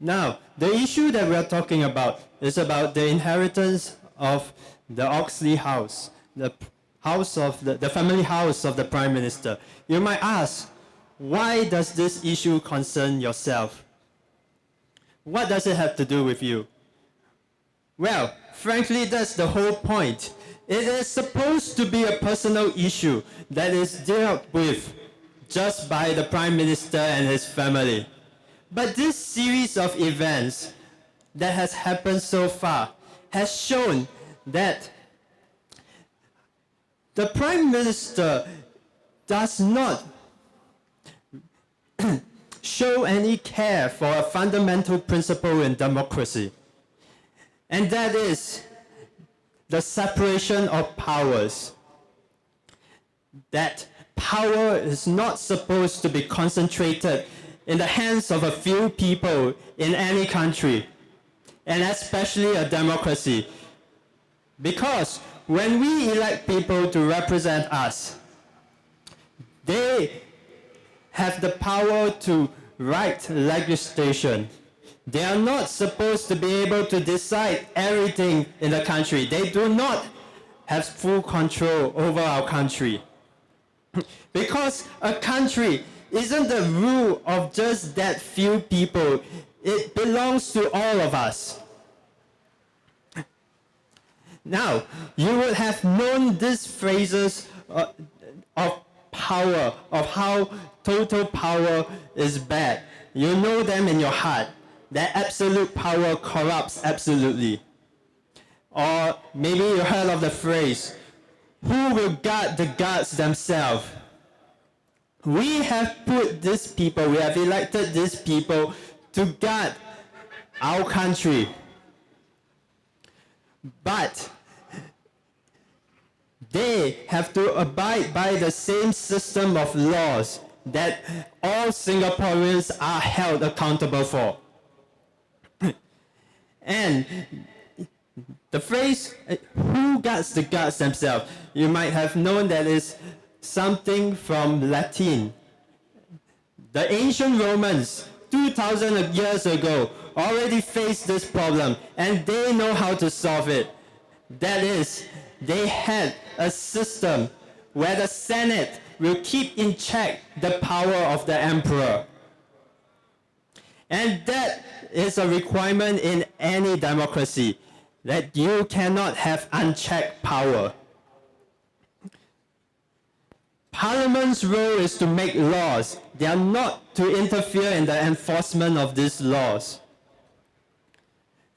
Now, the issue that we are talking about is about the inheritance of the Oxley house, the family house of the Prime Minister. You might ask, why does this issue concern yourself? What does it have to do with you? Well, frankly, that's the whole point. It is supposed to be a personal issue that is dealt with just by the Prime Minister and his family. But this series of events that has happened so far has shown that the Prime Minister does not show any care for a fundamental principle in democracy, and that is the separation of powers. That power is not supposed to be concentrated in the hands of a few people in any country, and especially a democracy. Because when we elect people to represent us, they have the power to write legislation. They are not supposed to be able to decide everything in the country. They do not have full control over our country. Because a country isn't the rule of just that few people. It belongs to all of us. Now, you would have known these phrases of power, of how total power is bad. You know them in your heart, that absolute power corrupts absolutely. Or maybe you heard of the phrase, who will guard the gods themselves? We have put these people, we have elected these people to guard our country. But they have to abide by the same system of laws that all Singaporeans are held accountable for. And the phrase, who guards the gods themselves, you might have known that is something from Latin. The ancient Romans, 2,000 years ago, already faced this problem, and they know how to solve it. That is, they had a system where the Senate will keep in check the power of the emperor. And that is a requirement in any democracy, that you cannot have unchecked power. Parliament's role is to make laws. They are not to interfere in the enforcement of these laws.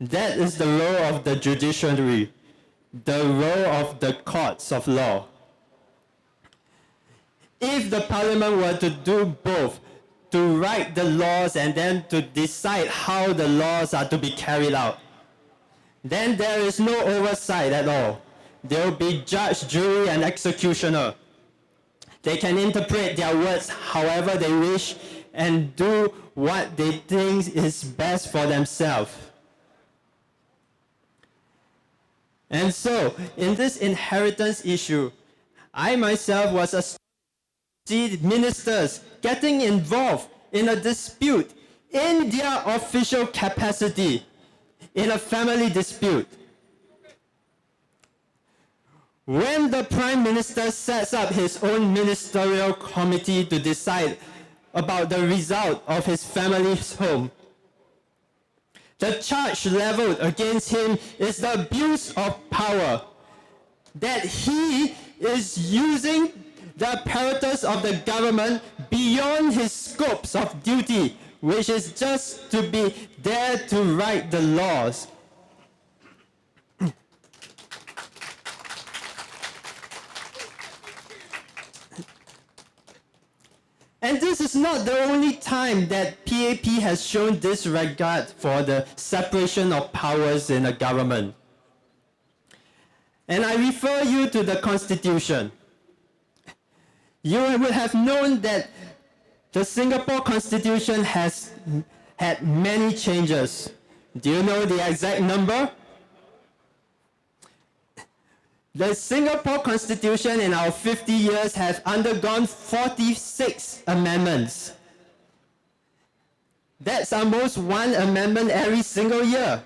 That is the role of the judiciary, the role of the courts of law. If the Parliament were to do both, to write the laws and then to decide how the laws are to be carried out, then there is no oversight at all. There will be judge, jury, and executioner. They can interpret their words however they wish and do what they think is best for themselves. And so, in this inheritance issue, I myself was astonished to see ministers getting involved in a dispute in their official capacity, in a family dispute. When the Prime Minister sets up his own ministerial committee to decide about the result of his family's home, the charge leveled against him is the abuse of power, that he is using the apparatus of the government beyond his scopes of duty, which is just to be there to write the laws. And this is not the only time that PAP has shown disregard for the separation of powers in a government. And I refer you to the Constitution. You would have known that the Singapore Constitution has had many changes. Do you know the exact number? The Singapore Constitution in our 50 years has undergone 46 amendments. That's almost one amendment every single year.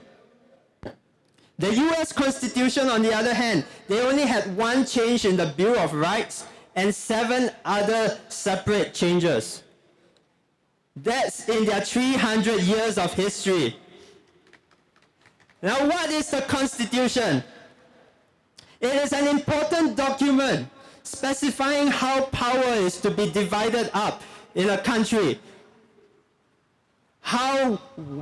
The US Constitution, on the other hand, they only had one change in the Bill of Rights and 7 other separate changes. That's in their 300 years of history. Now, what is the Constitution? It is an important document specifying how power is to be divided up in a country, how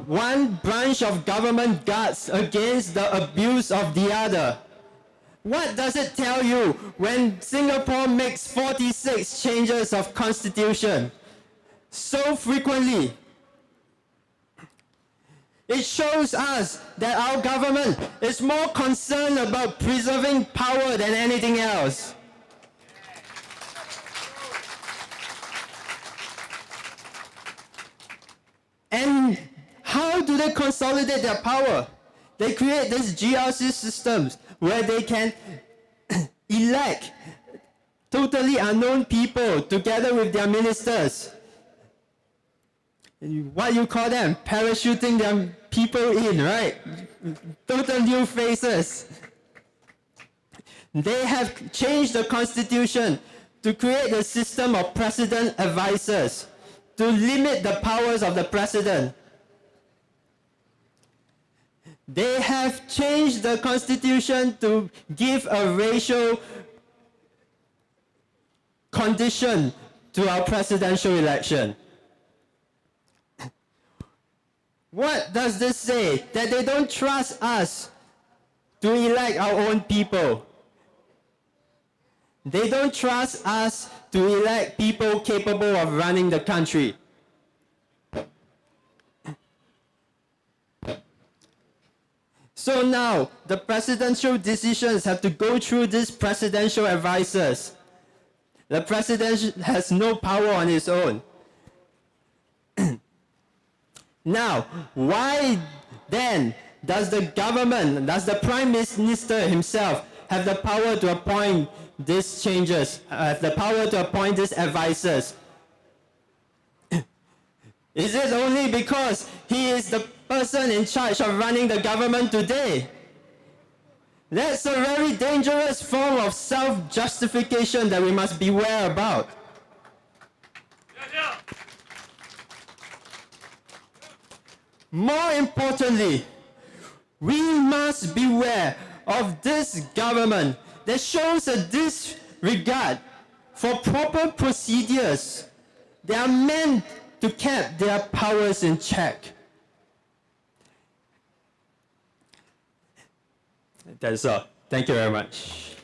one branch of government guards against the abuse of the other. What does it tell you when Singapore makes 46 changes of constitution so frequently? It shows us that our government is more concerned about preserving power than anything else. And how do they consolidate their power? They create these GRC systems where they can elect totally unknown people together with their ministers. What you call them? Parachuting their people in, right? Total new faces. They have changed the constitution to create a system of president advisors to limit the powers of the president. They have changed the constitution to give a racial condition to our presidential election. What does this say? That they don't trust us to elect our own people. They don't trust us to elect people capable of running the country. So now, the presidential decisions have to go through these presidential advisors. The president has no power on his own. Now, why then does the government, does the Prime Minister himself have the power to appoint these changes, the power to appoint these advisors? Is it only because he is the person in charge of running the government today? That's a very dangerous form of self-justification that we must beware about. More importantly, we must beware of this government that shows a disregard for proper procedures. They are meant to keep their powers in check. That is all. Thank you very much.